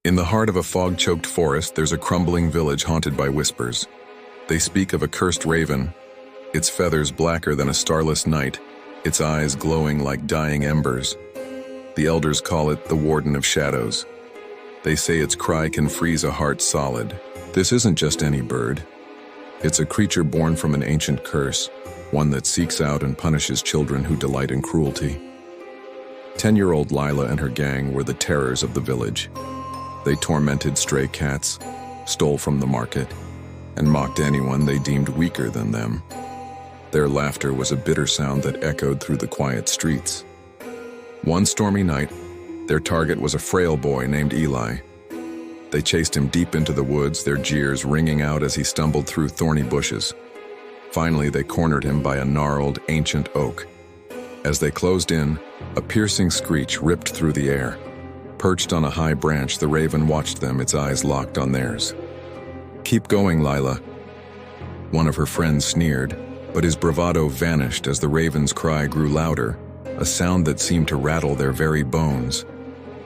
In the heart of a fog-choked forest, there's a crumbling village haunted by whispers. They speak of a cursed raven, its feathers blacker than a starless night, its eyes glowing like dying embers. The elders call it the Warden of Shadows. They say its cry can freeze a heart solid. This isn't just any bird. It's a creature born from an ancient curse, one that seeks out and punishes children who delight in cruelty. 10-year-old Lila and her gang were the terrors of the village. They tormented stray cats, stole from the market, and mocked anyone they deemed weaker than them. Their laughter was a bitter sound that echoed through the quiet streets. One stormy night, their target was a frail boy named Eli. They chased him deep into the woods, their jeers ringing out as he stumbled through thorny bushes. Finally, they cornered him by a gnarled, ancient oak. As they closed in, a piercing screech ripped through the air. Perched on a high branch, the raven watched them, its eyes locked on theirs. "Keep going, Lila," one of her friends sneered, but his bravado vanished as the raven's cry grew louder, a sound that seemed to rattle their very bones.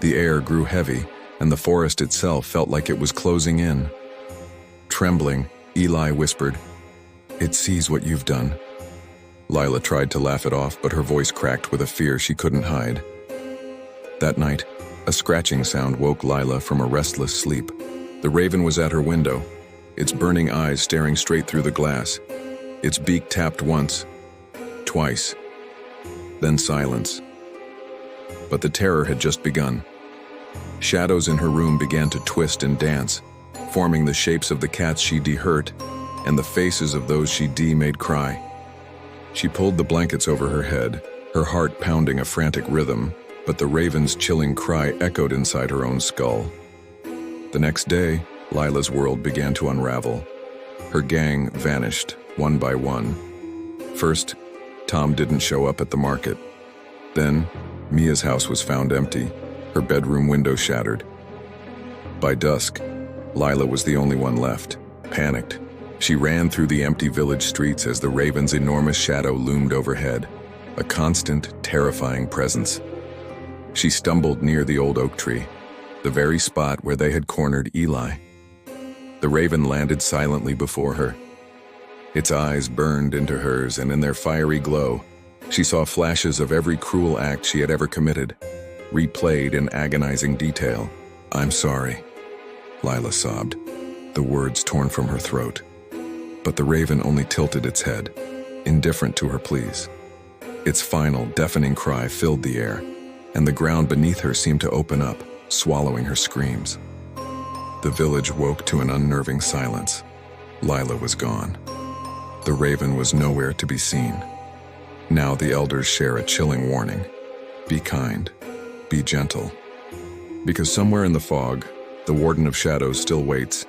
The air grew heavy, and the forest itself felt like it was closing in. Trembling, Eli whispered, "It sees what you've done." Lila tried to laugh it off, but her voice cracked with a fear she couldn't hide. That night, a scratching sound woke Lila from a restless sleep. The raven was at her window, its burning eyes staring straight through the glass. Its beak tapped once, twice, then silence. But the terror had just begun. Shadows in her room began to twist and dance, forming the shapes of the cats she'd hurt and the faces of those she'd made cry. She pulled the blankets over her head, her heart pounding a frantic rhythm, but the raven's chilling cry echoed inside her own skull. The next day, Lila's world began to unravel. Her gang vanished, one by one. First, Tom didn't show up at the market. Then, Mia's house was found empty, her bedroom window shattered. By dusk, Lila was the only one left. Panicked, she ran through the empty village streets as the raven's enormous shadow loomed overhead, a constant, terrifying presence. She stumbled near the old oak tree, the very spot where they had cornered Eli. The raven landed silently before her. Its eyes burned into hers, and in their fiery glow, she saw flashes of every cruel act she had ever committed, replayed in agonizing detail. "I'm sorry," Lila sobbed, the words torn from her throat. But the raven only tilted its head, indifferent to her pleas. Its final, deafening cry filled the air, and the ground beneath her seemed to open up, swallowing her screams. The village woke to an unnerving silence. Lila was gone. The raven was nowhere to be seen. Now the elders share a chilling warning. Be kind. Be gentle. Because somewhere in the fog, the Warden of Shadows still waits,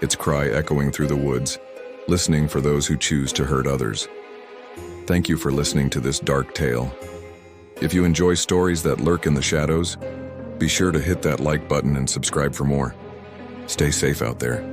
its cry echoing through the woods, listening for those who choose to hurt others. Thank you for listening to this dark tale. If you enjoy stories that lurk in the shadows, be sure to hit that like button and subscribe for more. Stay safe out there.